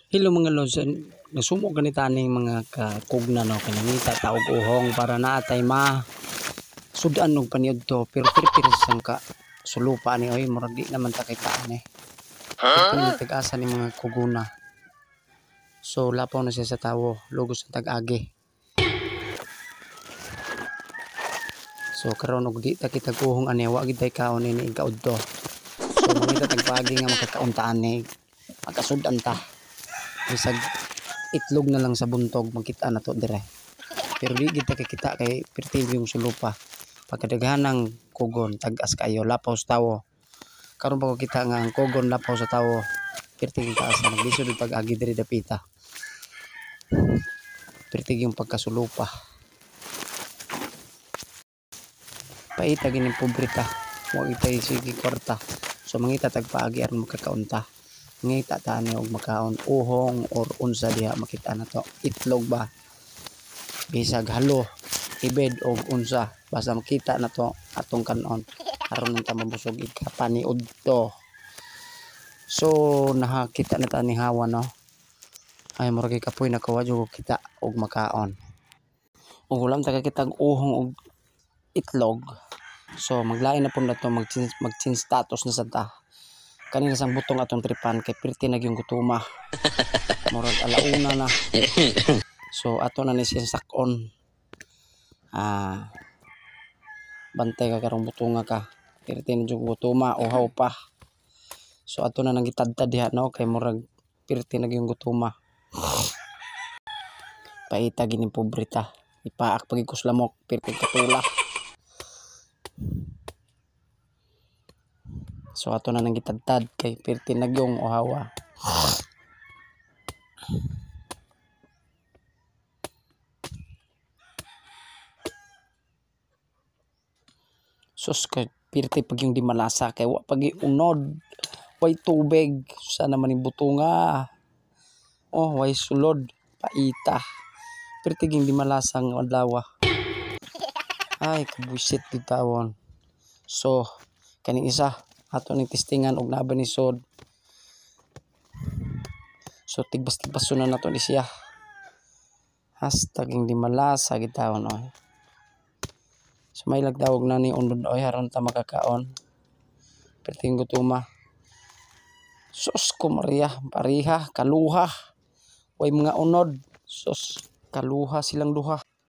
Hello mga lods, nasumo ganita ning mga kakugna no kanangita taog uhong para natay ma sudan og paniud to pero pirpir ka sulupa ni oy murag di naman ta kay taan eh. Pero tag-asa ni mga kuguna. So lapaw na siya sa tawo, lugos sa tag-agi. So karon og di ta kita kuhong ani wa gid tay kaon ini kaud to. So mangita tagpagi nga makakauntaan ni makasudan ta. Bisag itlog na lang sa buntog magkita na to dire. Pero di kita kita kay pertibo yung sulupa. Pagkadaghanang kugon tag-as kayo lapaw sa tawo. Karon pa ko kita nga ang kugon lapaw sa tawo. Pertig yung taas na naglisod yung pag-agi dire dapita. Pertig yung pagkasulupa. Paita gining pobreta. Wa itay sige kwarta. So mangita tagpaagi aron makakaunta. Ngita tani og makaon uhong or unsa diha makita na to itlog ba bisag halo ibed og unsa basta makita na to atong kanon aron ta mabusog ikapaniud to. So nakakita na tani hawa no ay murag kapoy na kawa jud kita og makaon ug ulam ta kita uhong og itlog. So maglain na pud na to mag-change status na sad ta. Kanina sang butong atong tripan kay pirti na gyung gutuma. Murag alauna na. So ato na ni siya sakon. Bantay ka karong butunga ka. Pirti na gyung gutuma uhaw pa. So ato na nang gitadtad diha no kay murag pirti na gyung gutuma. Paita gining pobreta. Ipaak pagi kuslamok pirti katula. So ato na nang gitadtad kay pirti na gyung uhawa. Sus kay pirti pag yung di malasa kay wa pagi unod. Way tubig sa naman yung butunga. Oh way sulod paita. Pirti yung di malasang adlaw. Ay kabuisit bitawon. So kaning isa ato ning testingan og naa ba ni sod. So tigbas-tigbas na nato ni siya. Hashtag hindi malasa gitawon oy. So may lagdawog na ni unod oy aron ta makakaon. Perting gutuma. Sus ko Maria, pariha, kaluha. Way mga unod. Sus kaluha silang duha.